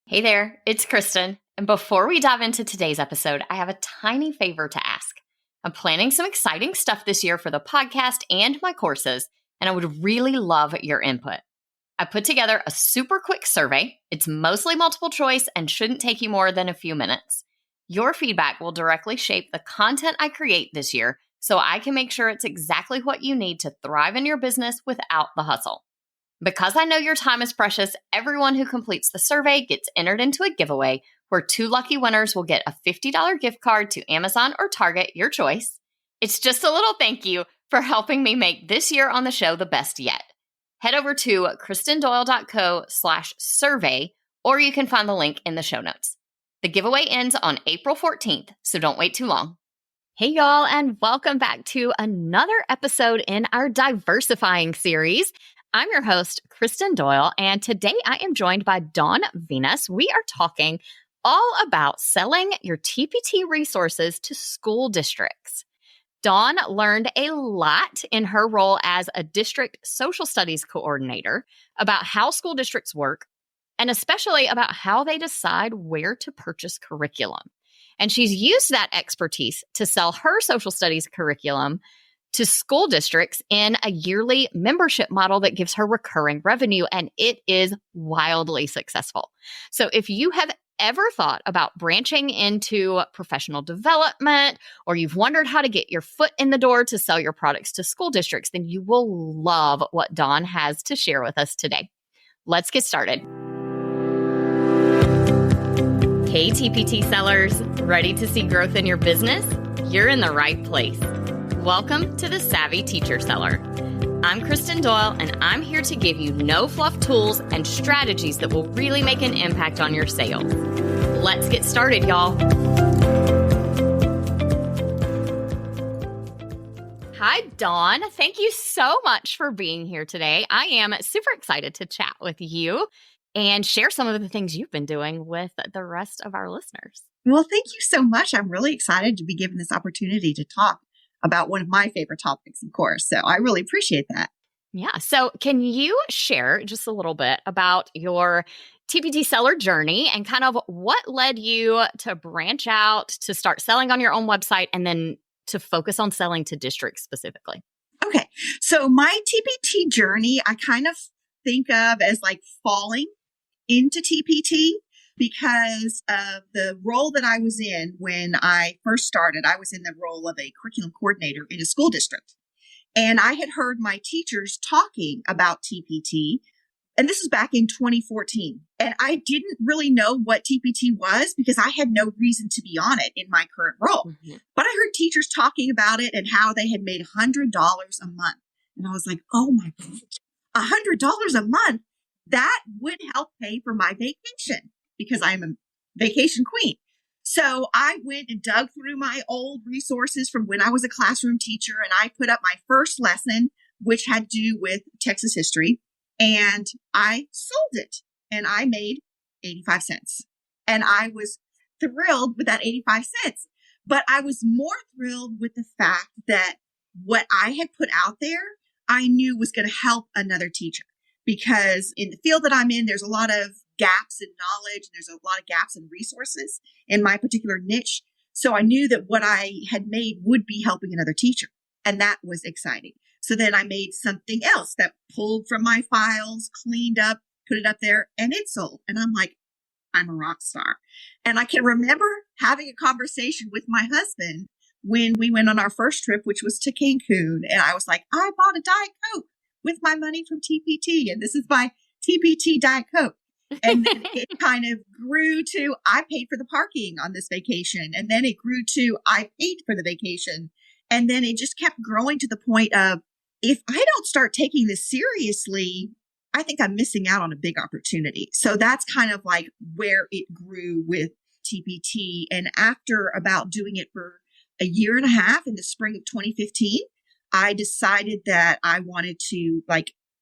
Hey there, it's Kristen. And before we dive into today's episode, I have a tiny favor to ask. I'm planning some exciting stuff this year for the podcast and my courses, and I would really love your input. I put together a super quick survey. It's mostly multiple choice and shouldn't take you more than a few minutes. Your feedback will directly shape the content I create this year, so I can make sure it's exactly what you need to thrive in your business without the hustle. Because I know your time is precious, everyone who completes the survey gets entered into a giveaway where 2 lucky winners will get a $50 gift card to Amazon or Target, your choice. It's just a little thank you for helping me make this year on the show the best yet. Head over to kristendoyle.co/survey, or you can find the link in the show notes. The giveaway ends on April 14th, so don't wait too long. Hey y'all, and welcome back to another episode in our Diversifying series. I'm your host, Kristen Doyle, and today I am joined by Dawn Vinas. We are talking all about selling your TPT resources to school districts. Dawn learned a lot in her role as a district social studies coordinator about how school districts work, and especially about how they decide where to purchase curriculum. And she's used that expertise to sell her social studies curriculum to school districts in a yearly membership model that gives her recurring revenue, and it is wildly successful. So if you have ever thought about branching into professional development, or you've wondered how to get your foot in the door to sell your products to school districts, then you will love what Dawn has to share with us today. Let's get started. Hey, TPT sellers, ready to see growth in your business? You're in the right place. Welcome to the Savvy Teacher Seller. I'm Kristen Doyle, and I'm here to give you no-fluff tools and strategies that will really make an impact on your sales. Let's get started, y'all. Hi, Dawn. Thank you so much for being here today. I am super excited to chat with you and share some of the things you've been doing with the rest of our listeners. Well, thank you so much. I'm really excited to be given this opportunity to talk about one of my favorite topics, of course. So I really appreciate that. Yeah. So can you share just a little bit about your TPT seller journey and kind of what led you to branch out, to start selling on your own website, and then to focus on selling to districts specifically? Okay. So my TPT journey, I kind of think of as like falling into TPT because of the role that I was in when I first started. I was in the role of a curriculum coordinator in a school district. And I had heard my teachers talking about TPT, and this is back in 2014. And I didn't really know what TPT was because I had no reason to be on it in my current role. Mm-hmm. But I heard teachers talking about it and how they had made $100 a month. And I was like, oh my gosh, $100 a month? That would help pay for my vacation because I'm a vacation queen. So I went and dug through my old resources from when I was a classroom teacher, and I put up my first lesson, which had to do with Texas history, and I sold it, and I made 85 cents. And I was thrilled with that 85 cents, but I was more thrilled with the fact that what I had put out there, I knew was going to help another teacher. Because in the field that I'm in, there's a lot of gaps in knowledge, and there's a lot of gaps in resources in my particular niche. So I knew that what I had made would be helping another teacher. And that was exciting. So then I made something else that pulled from my files, cleaned up, put it up there, and it sold. And I'm like, I'm a rock star. And I can remember having a conversation with my husband when we went on our first trip, which was to Cancun. And I was like, I bought a Diet Coke with my money from TPT, and this is my TPT Diet Coke. And then it kind of grew to, I paid for the parking on this vacation. And then it grew to, I paid for the vacation. And then it just kept growing to the point of, if I don't start taking this seriously, I think I'm missing out on a big opportunity. So that's kind of like where it grew with TPT. And after about doing it for a year and a half in the spring of 2015, I decided that I wanted to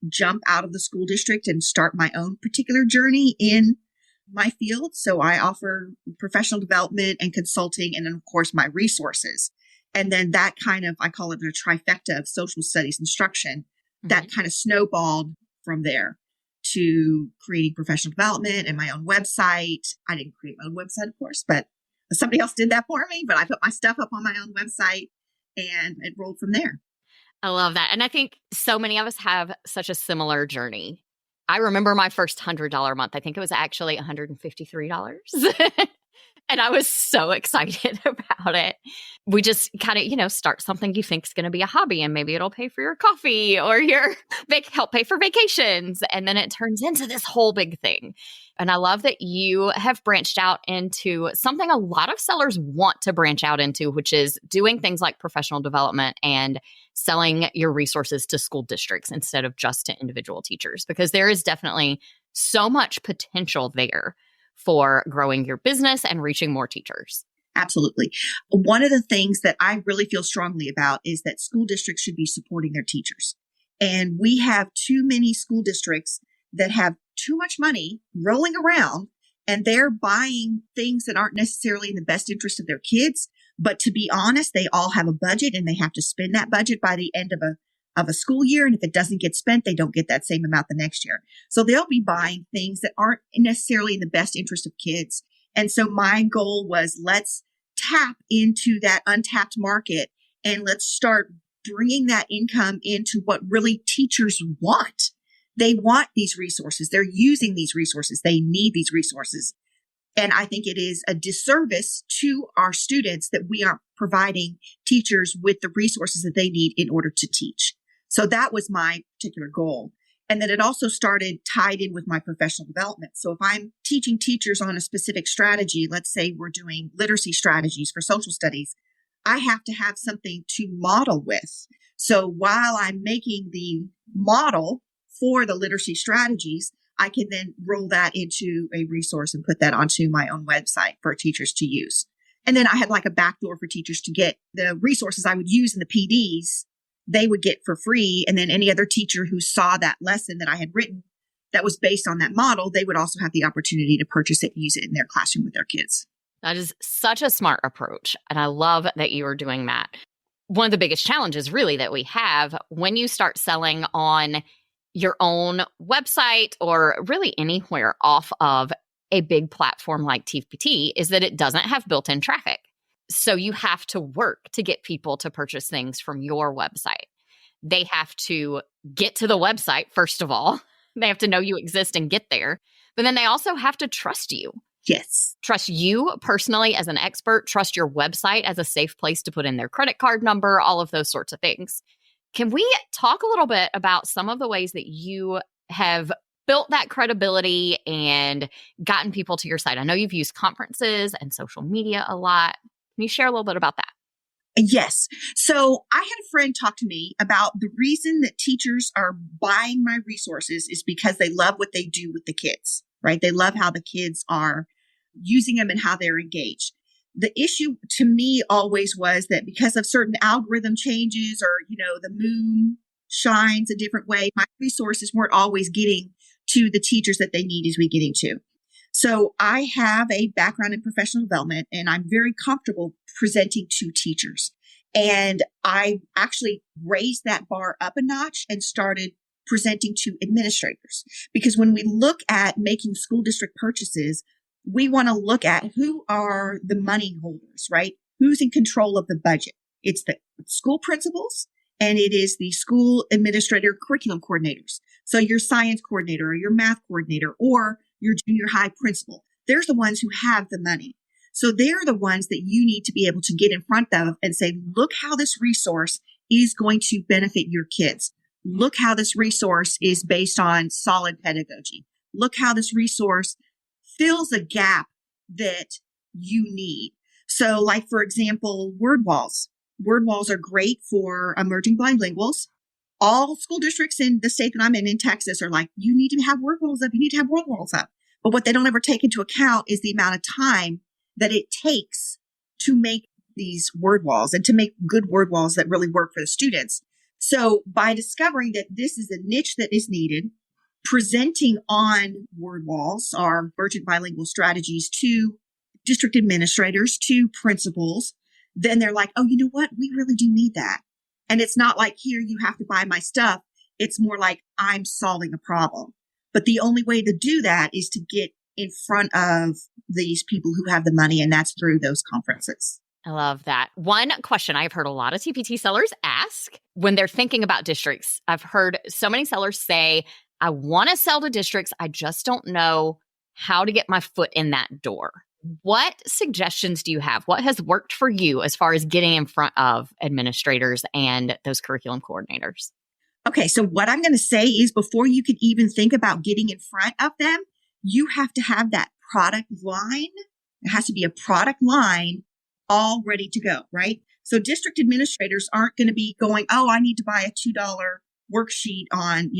jump out of the school district and start my own particular journey in my field. So I offer professional development and consulting, and then of course my resources. And then that kind of, I call it a trifecta of social studies instruction, that kind of snowballed from there to creating professional development and my own website. I didn't create my own website, of course, but somebody else did that for me. But I put my stuff up on my own website and it rolled from there. I love that. And I think so many of us have such a similar journey. I remember my first $100 month. I think it was actually $153. And I was so excited about it. We just kind of, start something you think is going to be a hobby, and maybe it'll pay for your coffee or help pay for vacations. And then it turns into this whole big thing. And I love that you have branched out into something a lot of sellers want to branch out into, which is doing things like professional development and selling your resources to school districts instead of just to individual teachers, because there is definitely so much potential there for growing your business and reaching more teachers. Absolutely. One of the things that I really feel strongly about is that school districts should be supporting their teachers. And we have too many school districts that have too much money rolling around, and they're buying things that aren't necessarily in the best interest of their kids. But to be honest, they all have a budget and they have to spend that budget by the end of a school year. And if it doesn't get spent, they don't get that same amount the next year. So they'll be buying things that aren't necessarily in the best interest of kids. And so my goal was, let's tap into that untapped market and let's start bringing that income into what really teachers want. They want these resources. They're using these resources. They need these resources. And I think it is a disservice to our students that we aren't providing teachers with the resources that they need in order to teach. So that was my particular goal. And then it also started tied in with my professional development. So if I'm teaching teachers on a specific strategy, let's say we're doing literacy strategies for social studies, I have to have something to model with. So while I'm making the model for the literacy strategies, I can then roll that into a resource and put that onto my own website for teachers to use. And then I had like a backdoor for teachers to get the resources I would use in the PDs, they would get for free. And then any other teacher who saw that lesson that I had written that was based on that model, they would also have the opportunity to purchase it and use it in their classroom with their kids. That is such a smart approach. And I love that you are doing that. One of the biggest challenges really that we have when you start selling on your own website or really anywhere off of a big platform like TPT is that it doesn't have built-in traffic. So you have to work to get people to purchase things from your website. They have to get to the website, first of all. They have to know you exist and get there. But then they also have to trust you. Yes. Trust you personally as an expert, trust your website as a safe place to put in their credit card number, all of those sorts of things. Can we talk a little bit about some of the ways that you have built that credibility and gotten people to your site? I know you've used conferences and social media a lot. Can you share a little bit about that? Yes. So I had a friend talk to me about the reason that teachers are buying my resources is because they love what they do with the kids, right? They love how the kids are using them and how they're engaged. The issue to me always was that because of certain algorithm changes or, the moon shines a different way, my resources weren't always getting to the teachers that they need as we getting to. So I have a background in professional development and I'm very comfortable presenting to teachers. And I actually raised that bar up a notch and started presenting to administrators. Because when we look at making school district purchases, we want to look at who are the money holders, right? Who's in control of the budget? It's the school principals and it is the school administrator curriculum coordinators. So your science coordinator or your math coordinator or your junior high principal, they're the ones who have the money. So they're the ones that you need to be able to get in front of and say, look how this resource is going to benefit your kids. Look how this resource is based on solid pedagogy. Look how this resource fills a gap that you need. So like, for example, word walls. Word walls are great for emerging bilinguals. All school districts in the state that I'm in Texas are like, you need to have word walls up. You need to have word walls up. But what they don't ever take into account is the amount of time that it takes to make these word walls and to make good word walls that really work for the students. So by discovering that this is a niche that is needed, presenting on word walls, our emergent bilingual strategies to district administrators, to principals, then they're like, oh, you know what? We really do need that. And it's not like, here, you have to buy my stuff. It's more like, I'm solving a problem. But the only way to do that is to get in front of these people who have the money, and that's through those conferences. I love that. One question I've heard a lot of TPT sellers ask when they're thinking about districts, I've heard so many sellers say, I want to sell to districts. I just don't know how to get my foot in that door. What suggestions do you have? What has worked for you as far as getting in front of administrators and those curriculum coordinators? Okay, so what I'm going to say is before you can even think about getting in front of them, you have to have that product line. It has to be a product line all ready to go, right? So district administrators aren't going to be going, oh, I need to buy a $2 worksheet on,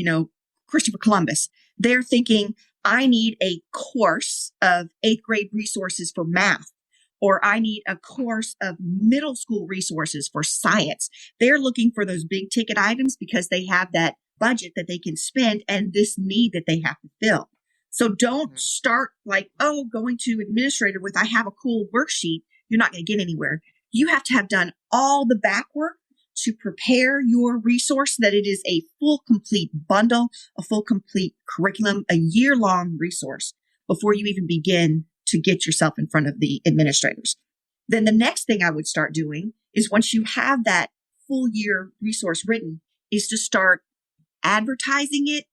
Christopher Columbus. They're thinking, I need a course of 8th grade resources for math, or I need a course of middle school resources for science. They're looking for those big ticket items because they have that budget that they can spend and this need that they have to fill. So don't start like, going to administrator with, I have a cool worksheet. You're not going to get anywhere. You have to have done all the back work to prepare your resource, that it is a full, complete bundle, a full, complete curriculum, a year-long resource before you even begin to get yourself in front of the administrators. Then the next thing I would start doing is once you have that full year resource written is to start advertising it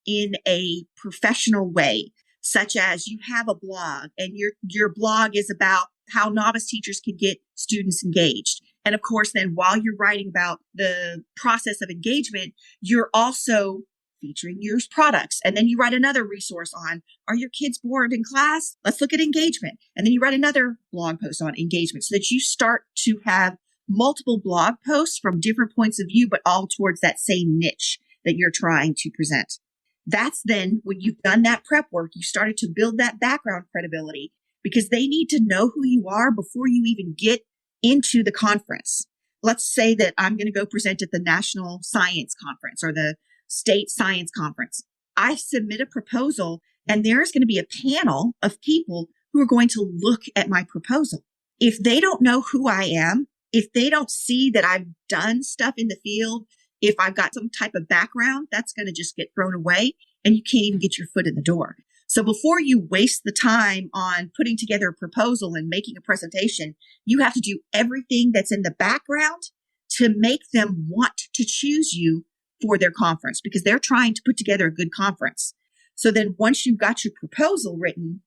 in a professional way, such as you have a blog and your blog is about how novice teachers can get students engaged. And of course, then while you're writing about the process of engagement, you're also featuring your products. And then you write another resource on, are your kids bored in class? Let's look at engagement. And then you write another blog post on engagement so that you start to have multiple blog posts from different points of view, but all towards that same niche that you're trying to present. That's then when you've done that prep work, you started to build that background credibility because they need to know who you are before you even get into the conference. Let's say that I'm going to go present at the National Science Conference or the State Science Conference. I submit a proposal and there's going to be a panel of people who are going to look at my proposal. If they don't know who I am, if they don't see that I've done stuff in the field, if I've got some type of background, that's going to just get thrown away and you can't even get your foot in the door. So before you waste the time on putting together a proposal and making a presentation, you have to do everything that's in the background to make them want to choose you for their conference because they're trying to put together a good conference. So then once you've got your proposal written,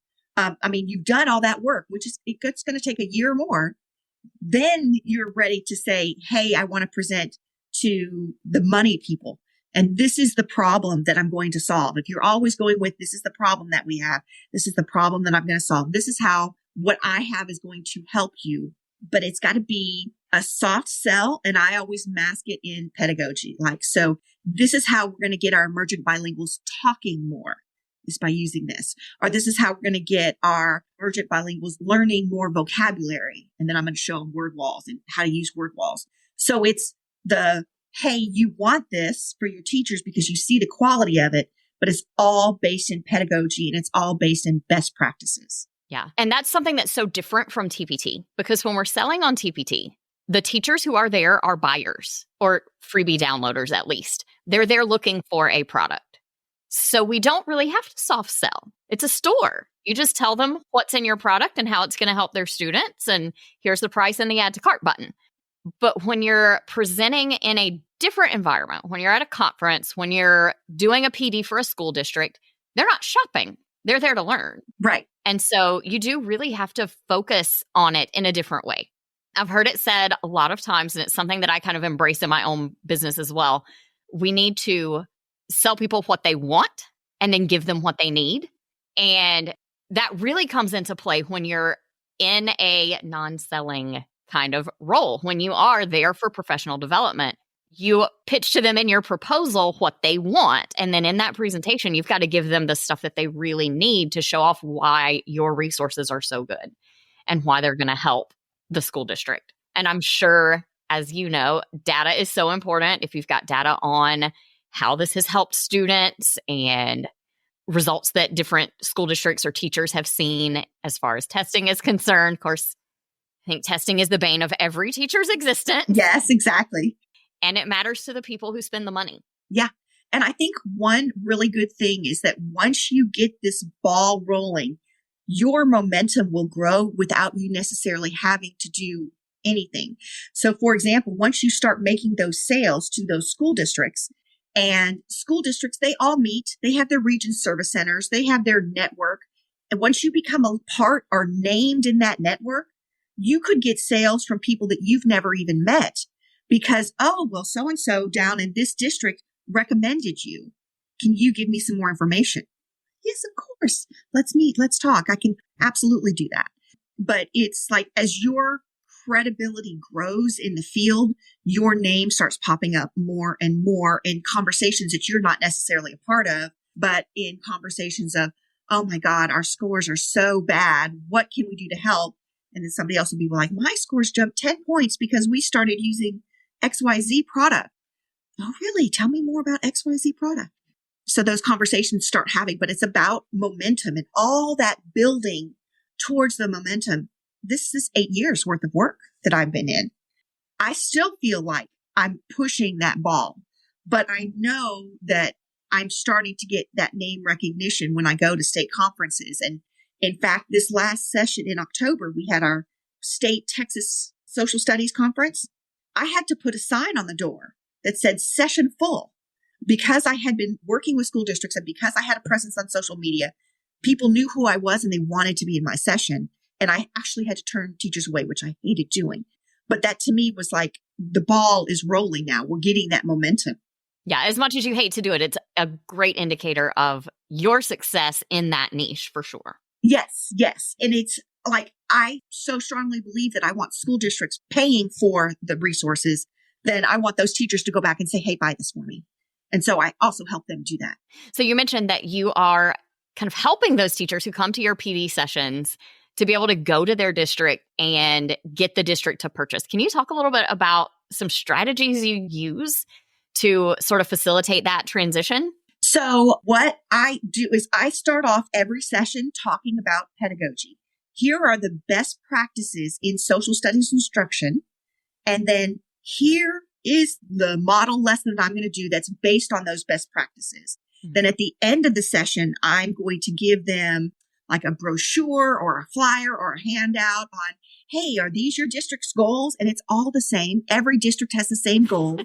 you've done all that work, which is it's going to take a year or more. Then you're ready to say, hey, I want to present to the money people. And this is the problem that I'm going to solve. If you're always going with, this is the problem that we have. This is the problem that I'm going to solve. This is how what I have is going to help you. But it's got to be a soft sell. And I always mask it in pedagogy. So this is how we're going to get our emergent bilinguals talking more is by using this. Or this is how we're going to get our emergent bilinguals learning more vocabulary. And then I'm going to show them word walls and how to use word walls. So it's hey, you want this for your teachers because you see the quality of it, but it's all based in pedagogy and it's all based in best practices. Yeah. And that's something that's so different from TPT because when we're selling on TPT, the teachers who are there are buyers or freebie downloaders at least. They're there looking for a product. So we don't really have to soft sell. It's a store. You just tell them what's in your product and how it's going to help their students. And here's the price and the add to cart button. But when you're presenting in a different environment, when you're at a conference, when you're doing a PD for a school district, they're not shopping. They're there to learn. Right. And so you do really have to focus on it in a different way. I've heard it said a lot of times, and it's something that I kind of embrace in my own business as well. We need to sell people what they want and then give them what they need. And that really comes into play when you're in a non-selling kind of role. When you are there for professional development, you pitch to them in your proposal what they want. And then in that presentation, you've got to give them the stuff that they really need to show off why your resources are so good and why they're going to help the school district. And I'm sure, as you know, data is so important. If you've got data on how this has helped students and results that different school districts or teachers have seen as far as testing is concerned, of course, I think testing is the bane of every teacher's existence. Yes, exactly. And it matters to the people who spend the money. Yeah. And I think one really good thing is that once you get this ball rolling, your momentum will grow without you necessarily having to do anything. So, for example, once you start making those sales to those school districts, and school districts, they all meet, they have their region service centers, they have their network. And once you become a part or named in that network, you could get sales from people that you've never even met because, oh, well, so and so down in this district recommended you. Can you give me some more information? Yes, of course. Let's meet. Let's talk. I can absolutely do that. But it's like as your credibility grows in the field, your name starts popping up more and more in conversations that you're not necessarily a part of, but in conversations of, oh my God, our scores are so bad. What can we do to help? And then somebody else will be like, my scores jumped 10 points because we started using XYZ product. Oh, really? Tell me more about XYZ product. So those conversations start having, but it's about momentum and all that building towards the momentum. This is 8 years worth of work that I've been in. I still feel like I'm pushing that ball, but I know that I'm starting to get that name recognition when I go to state conferences. And in fact, this last session in October, we had our state Texas social studies conference. I had to put a sign on the door that said session full. Because I had been working with school districts and because I had a presence on social media, people knew who I was and they wanted to be in my session. And I actually had to turn teachers away, which I hated doing. But that to me was like, the ball is rolling now. We're getting that momentum. Yeah, as much as you hate to do it, it's a great indicator of your success in that niche for sure. Yes, yes. And it's like, I so strongly believe that I want school districts paying for the resources. Then I want those teachers to go back and say, hey, buy this for me. And so I also help them do that. So you mentioned that you are kind of helping those teachers who come to your PD sessions to be able to go to their district and get the district to purchase. Can you talk a little bit about some strategies you use to sort of facilitate that transition? So what I do is I start off every session talking about pedagogy. Here are the best practices in social studies instruction. And then here is the model lesson that I'm going to do that's based on those best practices. Mm-hmm. Then at the end of the session, I'm going to give them like a brochure or a flyer or a handout on, hey, are these your district's goals? And it's all the same. Every district has the same goals,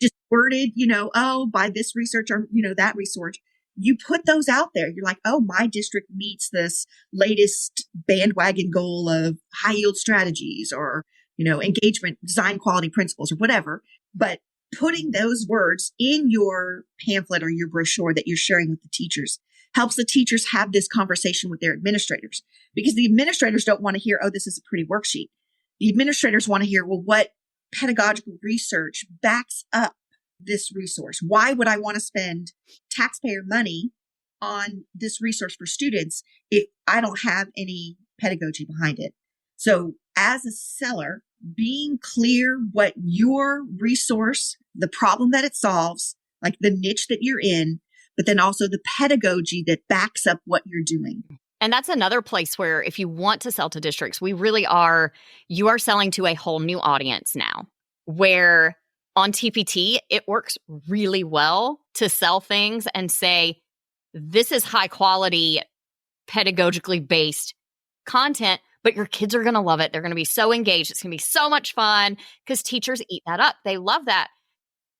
just worded, oh, by this research or, that research. You put those out there. You're like, oh, my district meets this latest bandwagon goal of high yield strategies or, engagement, design quality principles or whatever. But putting those words in your pamphlet or your brochure that you're sharing with the teachers helps the teachers have this conversation with their administrators, because the administrators don't want to hear, oh, this is a pretty worksheet. The administrators want to hear, well, what pedagogical research backs up this resource? Why would I want to spend taxpayer money on this resource for students if I don't have any pedagogy behind it? So as a seller, being clear what your resource, the problem that it solves, like the niche that you're in, but then also the pedagogy that backs up what you're doing. And that's another place where if you want to sell to districts, you are selling to a whole new audience now, where on TPT, it works really well to sell things and say, this is high quality, pedagogically based content, but your kids are going to love it. They're going to be so engaged. It's going to be so much fun because teachers eat that up. They love that.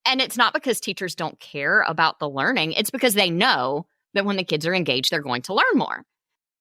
And it's not because teachers don't care about the learning. It's because they know that when the kids are engaged, they're going to learn more.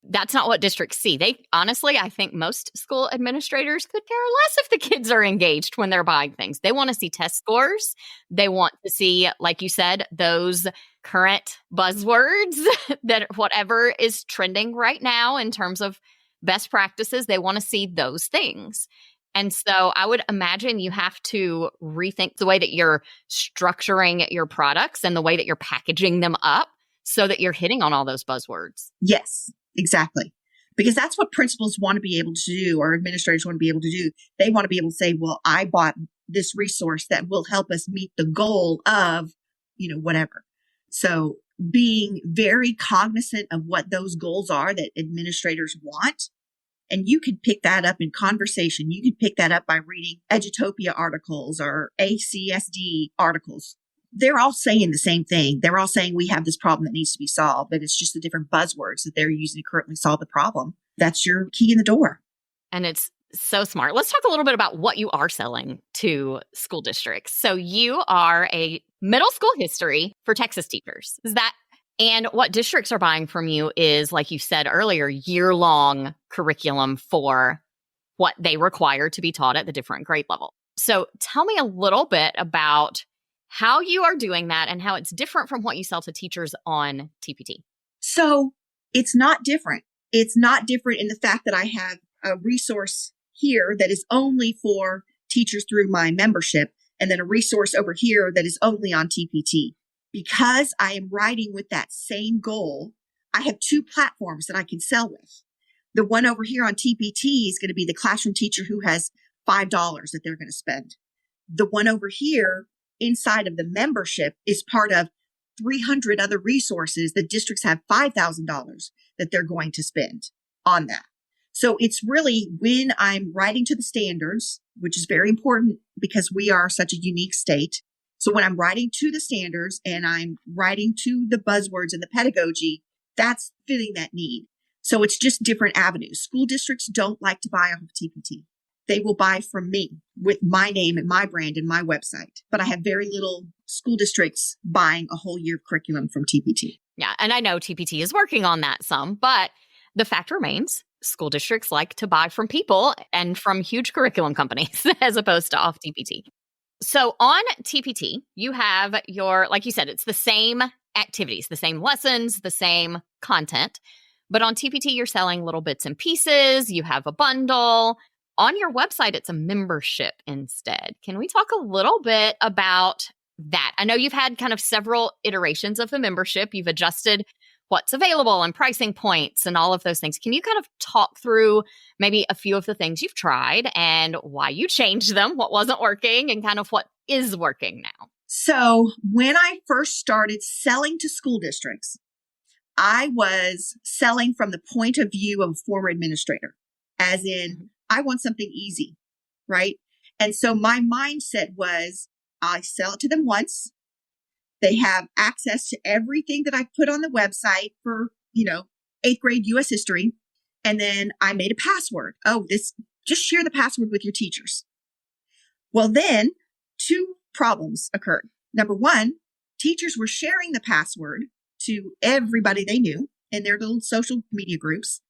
That's not what districts see. I think most school administrators could care less if the kids are engaged when they're buying things. They want to see test scores. They want to see, like you said, those current buzzwords that whatever is trending right now in terms of best practices, they want to see those things. And so I would imagine you have to rethink the way that you're structuring your products and the way that you're packaging them up so that you're hitting on all those buzzwords. Yes, exactly. Because that's what principals want to be able to do, or administrators want to be able to do. They want to be able to say, well, I bought this resource that will help us meet the goal of, whatever. So being very cognizant of what those goals are that administrators want. And you can pick that up in conversation. You can pick that up by reading Edutopia articles or ACSD articles. they're all saying the same thing. They're all saying we have this problem that needs to be solved, but it's just the different buzzwords that they're using to currently solve the problem. That's your key in the door. And it's so smart. Let's talk a little bit about what you are selling to school districts. So you are a middle school history for Texas teachers. Is that, and what districts are buying from you is, like you said earlier, year-long curriculum for what they require to be taught at the different grade level. So tell me a little bit about how you are doing that and how it's different from what you sell to teachers on TPT. So it's not different. It's not different in the fact that I have a resource here that is only for teachers through my membership, and then a resource over here that is only on TPT. Because I am writing with that same goal, I have two platforms that I can sell with. The one over here on TPT is going to be the classroom teacher who has $5 that they're going to spend. The one over here inside of the membership is part of 300 other resources that districts have $5,000 that they're going to spend on that. So it's really when I'm writing to the standards, which is very important because we are such a unique state. So when I'm writing to the standards and I'm writing to the buzzwords and the pedagogy, that's fitting that need. So it's just different avenues. School districts don't like to buy off of TPT. They will buy from me with my name and my brand and my website. But I have very little school districts buying a whole year of curriculum from TPT. Yeah, and I know TPT is working on that some, but the fact remains, school districts like to buy from people and from huge curriculum companies as opposed to off TPT. So on TPT, you have your, like you said, it's the same activities, the same lessons, the same content. But on TPT, you're selling little bits and pieces. You have a bundle. On your website, it's a membership instead. Can we talk a little bit about that? I know you've had kind of several iterations of the membership. You've adjusted what's available and pricing points and all of those things. Can you kind of talk through maybe a few of the things you've tried and why you changed them, what wasn't working, and kind of what is working now? So when I first started selling to school districts, I was selling from the point of view of a former administrator, as in, I want something easy, right? And so my mindset was, I sell it to them once. They have access to everything that I put on the website for, 8th grade U.S. history. And then I made a password. Just share the password with your teachers. Well, then 2 problems occurred. Number 1, teachers were sharing the password to everybody they knew in their little social media groups.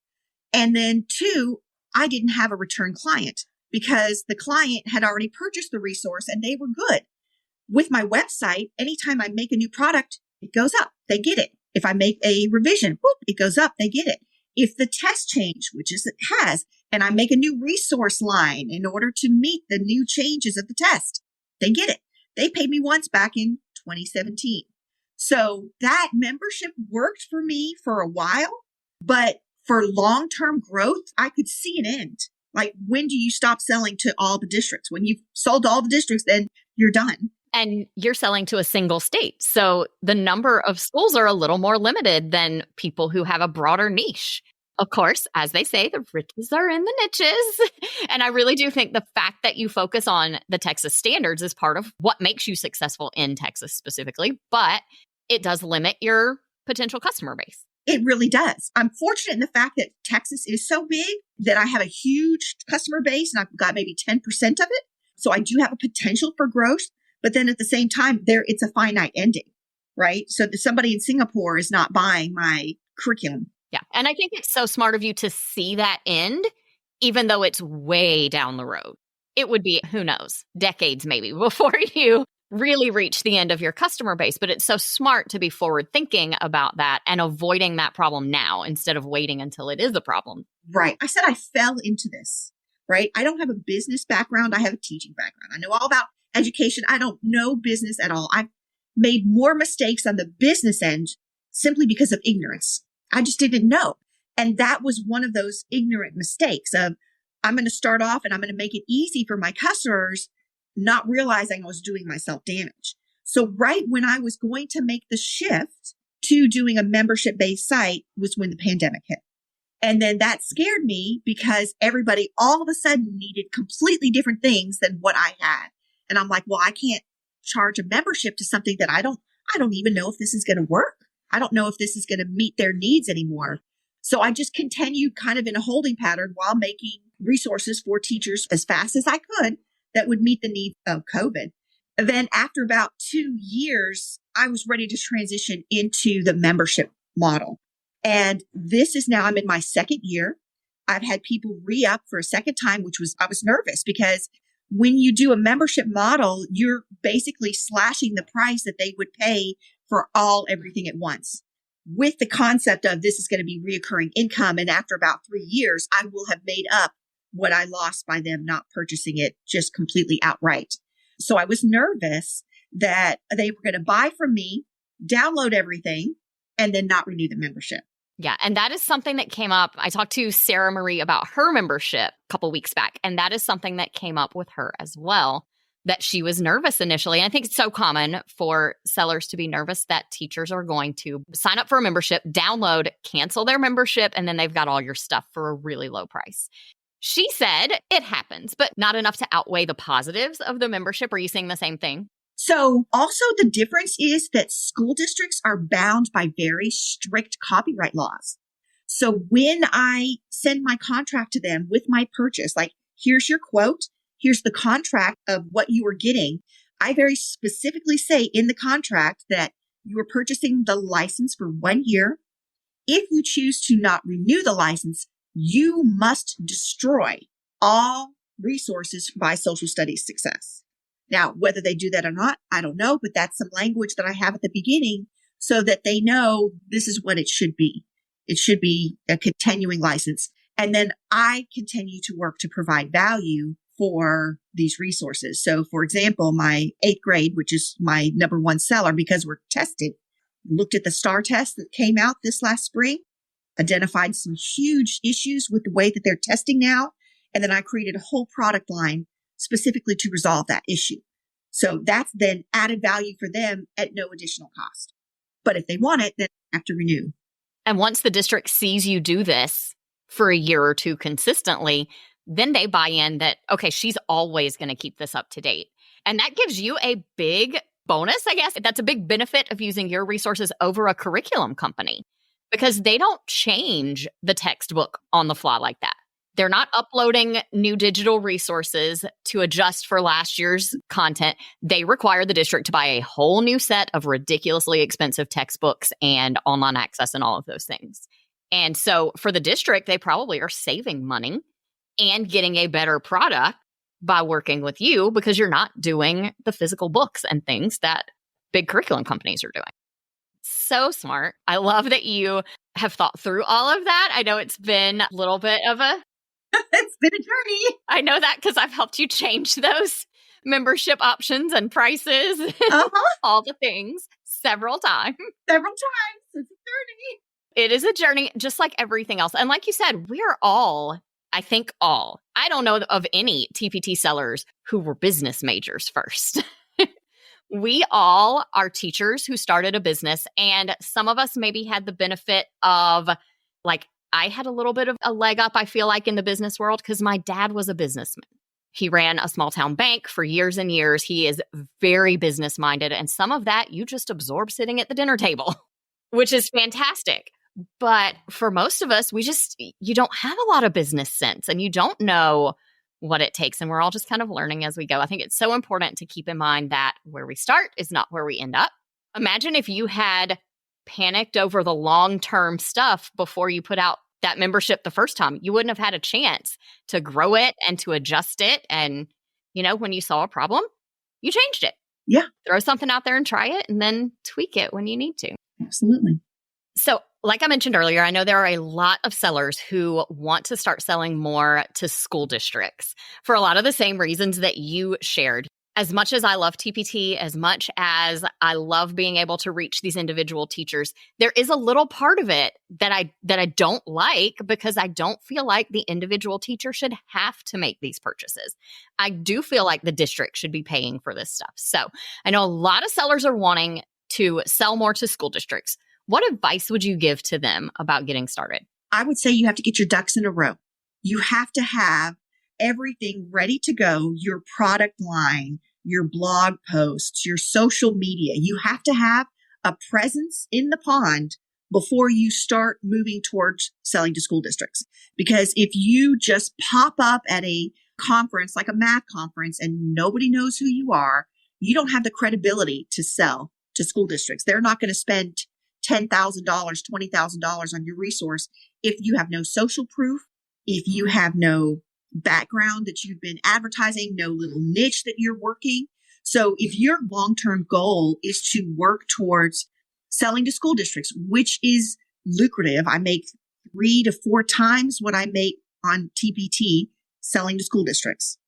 And then 2, I didn't have a return client because the client had already purchased the resource and they were good. With my website, anytime I make a new product, it goes up. They get it. If I make a revision, whoop, it goes up. They get it. If the test change, which is it has, and I make a new resource line in order to meet the new changes of the test, they get it. They paid me once back in 2017. So that membership worked for me for a while, but for long-term growth, I could see an end. Like, when do you stop selling to all the districts? When you've sold to all the districts, then you're done. And you're selling to a single state. So the number of schools are a little more limited than people who have a broader niche. Of course, as they say, the riches are in the niches. And I really do think the fact that you focus on the Texas standards is part of what makes you successful in Texas specifically, but it does limit your potential customer base. It really does. I'm fortunate in the fact that Texas is so big that I have a huge customer base and I've got maybe 10% of it. So I do have a potential for growth. But then at the same time, it's a finite ending, right? So that somebody in Singapore is not buying my curriculum. Yeah. And I think it's so smart of you to see that end, even though it's way down the road. It would be, who knows, decades maybe before you really reach the end of your customer base. But it's so smart to be forward thinking about that and avoiding that problem now instead of waiting until it is a problem. Right. I said I fell into this, right? I don't have a business background. I have a teaching background. I know all about education. I don't know business at all. I've made more mistakes on the business end simply because of ignorance. I just didn't know. And that was one of those ignorant mistakes of, I'm going to start off and I'm going to make it easy for my customers, not realizing I was doing myself damage. So right when I was going to make the shift to doing a membership-based site was when the pandemic hit. And then that scared me because everybody all of a sudden needed completely different things than what I had. And I'm like, well, I can't charge a membership to something that I don't even know if this is going to work. I don't know if this is going to meet their needs anymore. So I just continued kind of in a holding pattern while making resources for teachers as fast as I could that would meet the needs of COVID. And then after about 2 years, I was ready to transition into the membership model. And this is now, I'm in my second year. I've had people re-up for a second time, I was nervous because when you do a membership model, you're basically slashing the price that they would pay for everything at once, with the concept of this is going to be reoccurring income. And after about 3 years, I will have made up what I lost by them not purchasing it just completely outright. So I was nervous that they were going to buy from me, download everything, and then not renew the membership. Yeah. And that is something that came up. I talked to Sarah Marie about her membership a couple weeks back. And that is something that came up with her as well, that she was nervous initially. And I think it's so common for sellers to be nervous that teachers are going to sign up for a membership, download, cancel their membership, and then they've got all your stuff for a really low price. She said it happens, but not enough to outweigh the positives of the membership. Are you seeing the same thing? So also the difference is that school districts are bound by very strict copyright laws. So when I send my contract to them with my purchase, like here's your quote, here's the contract of what you are getting, I very specifically say in the contract that you are purchasing the license for 1 year. If you choose to not renew the license, you must destroy all resources by social studies success. Now, whether they do that or not, I don't know, but that's some language that I have at the beginning so that they know this is what it should be. It should be a continuing license. And then I continue to work to provide value for these resources. So for example, my 8th grade, which is my number one seller because we're tested, looked at the STAR test that came out this last spring, identified some huge issues with the way that they're testing now. And then I created a whole product line specifically to resolve that issue. So that's then added value for them at no additional cost. But if they want it, then they have to renew. And once the district sees you do this for a year or two consistently, then they buy in that, okay, she's always going to keep this up to date. And that gives you a big bonus, I guess. That's a big benefit of using your resources over a curriculum company because they don't change the textbook on the fly like that. They're not uploading new digital resources to adjust for last year's content. They require the district to buy a whole new set of ridiculously expensive textbooks and online access and all of those things. And so for the district, they probably are saving money and getting a better product by working with you because you're not doing the physical books and things that big curriculum companies are doing. So smart. I love that you have thought through all of that. I know it's been a little bit of it's been a journey. I know that because I've helped you change those membership options and prices, all the things several times. Several times. It's a journey. It is a journey, just like everything else. And like you said, we're all, I don't know of any TPT sellers who were business majors first. We all are teachers who started a business, and some of us maybe had the benefit of, like, I had a little bit of a leg up, I feel like, in the business world because my dad was a businessman. He ran a small town bank for years and years. He is very business minded. And some of that you just absorb sitting at the dinner table, which is fantastic. But for most of us, you don't have a lot of business sense and you don't know what it takes. And we're all just kind of learning as we go. I think it's so important to keep in mind that where we start is not where we end up. Imagine if you had panicked over the long-term stuff before you put out that membership the first time. You wouldn't have had a chance to grow it and to adjust it. And, when you saw a problem, you changed it. Yeah. Throw something out there and try it and then tweak it when you need to. Absolutely. So like I mentioned earlier, I know there are a lot of sellers who want to start selling more to school districts for a lot of the same reasons that you shared. As much as I love TPT, as much as I love being able to reach these individual teachers, there is a little part of it that I don't like because I don't feel like the individual teacher should have to make these purchases. I do feel like the district should be paying for this stuff. So I know a lot of sellers are wanting to sell more to school districts. What advice would you give to them about getting started? I would say you have to get your ducks in a row. You have to have everything ready to go, your product line, your blog posts, your social media. You have to have a presence in the pond before you start moving towards selling to school districts. Because if you just pop up at a conference, like a math conference, and nobody knows who you are, you don't have the credibility to sell to school districts. They're not going to spend $10,000, $20,000 on your resource if you have no social proof, if you have no background that you've been advertising, no little niche that you're working. So if your long-term goal is to work towards selling to school districts, which is lucrative, I make 3 to 4 times what I make on TPT selling to school districts.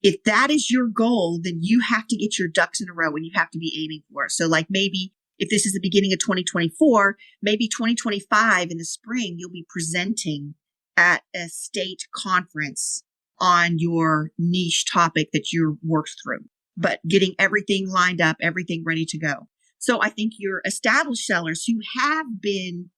If that is your goal, then you have to get your ducks in a row and you have to be aiming for it. So like maybe if this is the beginning of 2024, maybe 2025 in the spring, you'll be presenting at a state conference on your niche topic that you're worked through, but getting everything lined up, everything ready to go. So I think your established sellers who have been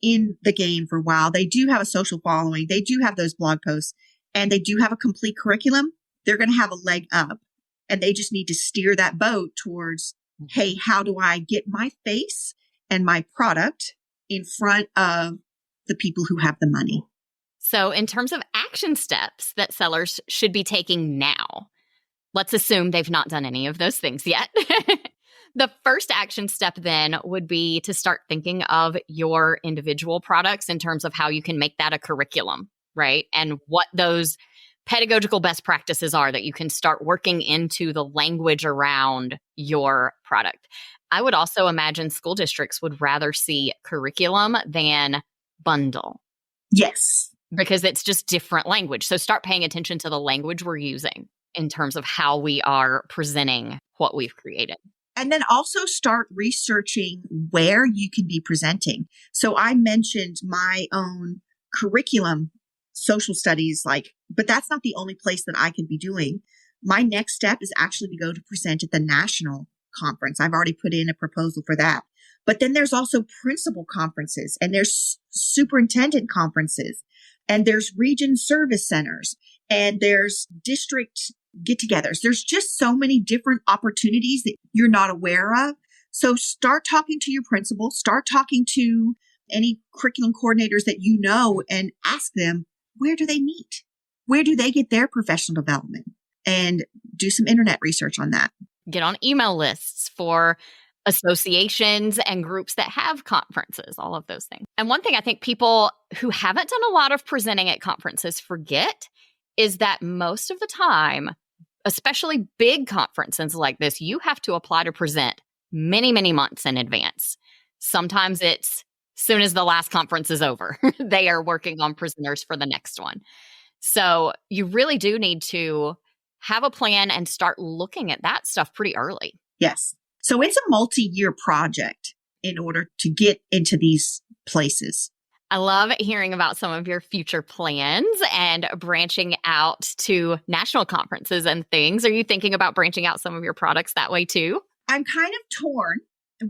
in the game for a while, they do have a social following, they do have those blog posts, and they do have a complete curriculum. They're going to have a leg up, and they just need to steer that boat towards, hey, how do I get my face and my product in front of the people who have the money? So in terms of action steps that sellers should be taking now, let's assume they've not done any of those things yet. The first action step then would be to start thinking of your individual products in terms of how you can make that a curriculum, right? And what those pedagogical best practices are that you can start working into the language around your product. I would also imagine school districts would rather see curriculum than bundle. Yes. Because it's just different language. So start paying attention to the language we're using in terms of how we are presenting what we've created. And then also start researching where you can be presenting. So I mentioned my own curriculum, social studies, but that's not the only place that I can be doing. My next step is actually to go to present at the national conference. I've already put in a proposal for that. But then there's also principal conferences, and there's superintendent conferences, and there's region service centers, and there's district get-togethers. There's just so many different opportunities that you're not aware of. So start talking to your principal, start talking to any curriculum coordinators that you know, and ask them, where do they meet? Where do they get their professional development? And do some internet research on that. Get on email lists for associations and groups that have conferences, all of those things. And one thing I think people who haven't done a lot of presenting at conferences forget is that most of the time, especially big conferences like this, you have to apply to present many, many months in advance. Sometimes it's soon as the last conference is over, they are working on presenters for the next one. So you really do need to have a plan and start looking at that stuff pretty early. Yes. So it's a multi-year project in order to get into these places. I love hearing about some of your future plans and branching out to national conferences and things. Are you thinking about branching out some of your products that way too? I'm kind of torn,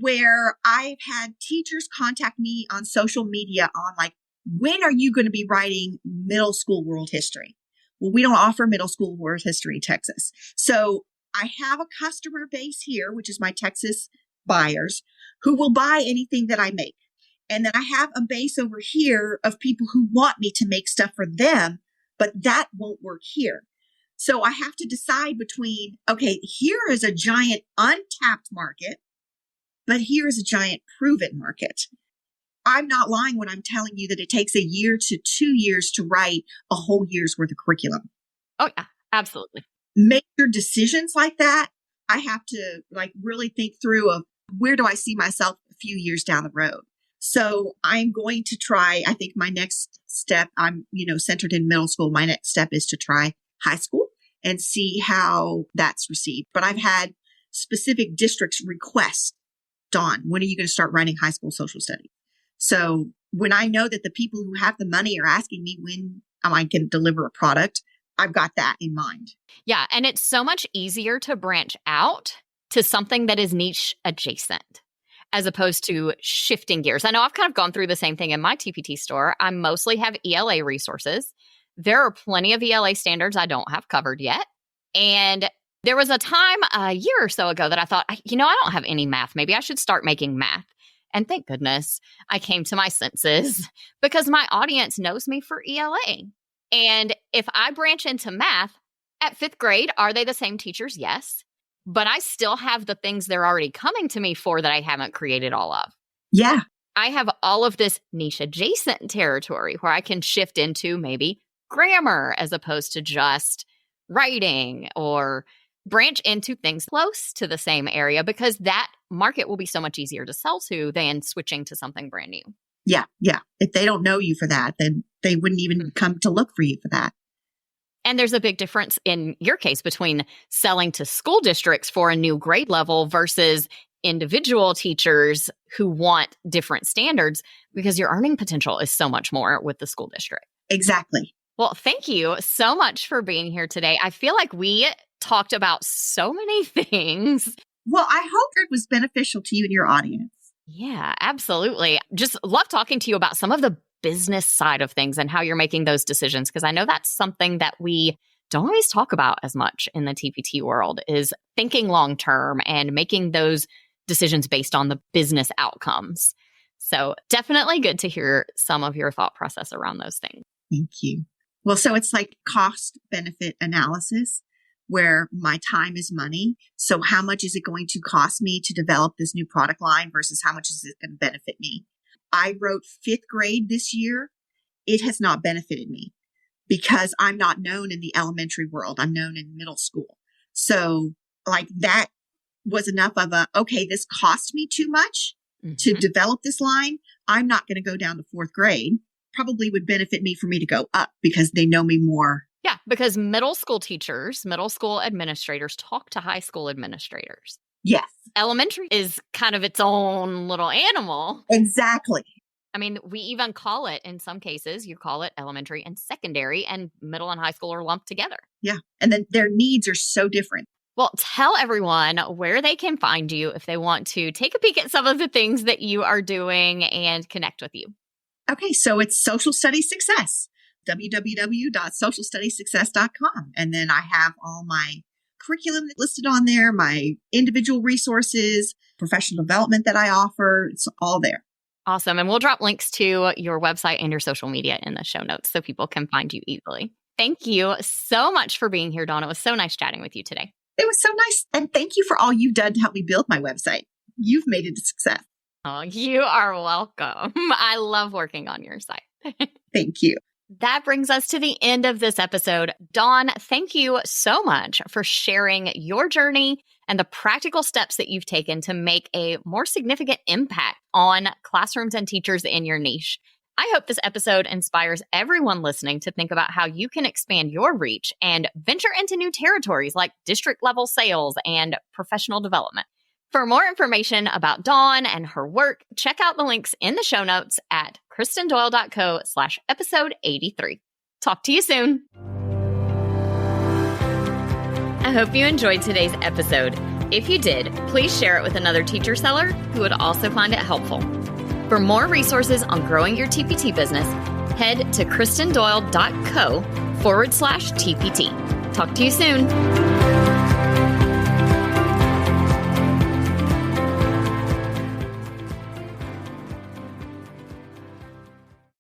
where I've had teachers contact me on social media on when are you going to be writing middle school world history? Well, we don't offer middle school world history in Texas. So I have a customer base here, which is my Texas buyers, who will buy anything that I make. And then I have a base over here of people who want me to make stuff for them, but that won't work here. So I have to decide between, okay, here is a giant untapped market, but here is a giant proven market. I'm not lying when I'm telling you that it takes 1 year to 2 years to write a whole year's worth of curriculum. Oh, yeah, absolutely. Major decisions like that, I have to really think through of where do I see myself a few years down the road. So I'm going to try, I think my next step, I'm, centered in middle school. My next step is to try high school and see how that's received. But I've had specific districts request, Dawn, when are you going to start writing high school social studies? So when I know that the people who have the money are asking me when am I going to deliver a product, I've got that in mind. Yeah. And it's so much easier to branch out to something that is niche adjacent, as opposed to shifting gears. I know I've kind of gone through the same thing in my TPT store. I mostly have ELA resources. There are plenty of ELA standards I don't have covered yet. And There was a time a year or so ago that I thought, I don't have any math. Maybe I should start making math. And thank goodness I came to my senses because my audience knows me for ELA. And if I branch into math at 5th grade, are they the same teachers? Yes. But I still have the things they're already coming to me for that I haven't created all of. Yeah. I have all of this niche adjacent territory where I can shift into maybe grammar as opposed to just writing, or branch into things close to the same area because that market will be so much easier to sell to than switching to something brand new. Yeah. Yeah. If they don't know you for that, then they wouldn't even come to look for you for that. And there's a big difference in your case between selling to school districts for a new grade level versus individual teachers who want different standards, because your earning potential is so much more with the school district. Exactly. Well, thank you so much for being here today. I feel like we talked about so many things. Well, I hope it was beneficial to you and your audience. Yeah, absolutely. Just love talking to you about some of the business side of things and how you're making those decisions, because I know that's something that we don't always talk about as much in the TPT world, is thinking long term and making those decisions based on the business outcomes. So definitely good to hear some of your thought process around those things. Thank you. Well, so it's like cost benefit analysis, where my time is money. So how much is it going to cost me to develop this new product line versus how much is it going to benefit me? I wrote 5th grade this year. It has not benefited me because I'm not known in the elementary world. I'm known in middle school. So like that was enough of okay, this cost me too much to develop this line. I'm not going to go down to 4th grade. Probably would benefit me for me to go up because they know me more. Yeah, because middle school teachers, middle school administrators talk to high school administrators. Yes. Elementary is kind of its own little animal. Exactly. I mean, we even call it, in some cases, you call it elementary and secondary, and middle and high school are lumped together. Yeah. And then their needs are so different. Well, tell everyone where they can find you if they want to take a peek at some of the things that you are doing and connect with you. Okay. So it's Social Studies Success, www.socialstudiessuccess.com. And then I have all my curriculum listed on there, my individual resources, professional development that I offer. It's all there. Awesome. And we'll drop links to your website and your social media in the show notes so people can find you easily. Thank you so much for being here, Dawn. It was so nice chatting with you today. It was so nice. And thank you for all you've done to help me build my website. You've made it a success. Oh, you are welcome. I love working on your site. Thank you. That brings us to the end of this episode. Dawn, thank you so much for sharing your journey and the practical steps that you've taken to make a more significant impact on classrooms and teachers in your niche. I hope this episode inspires everyone listening to think about how you can expand your reach and venture into new territories like district level sales and professional development. For more information about Dawn and her work, check out the links in the show notes at kristendoyle.co/episode 83. Talk to you soon. I hope you enjoyed today's episode. If you did, please share it with another teacher seller who would also find it helpful. For more resources on growing your TPT business, head to kristendoyle.co/TPT. Talk to you soon.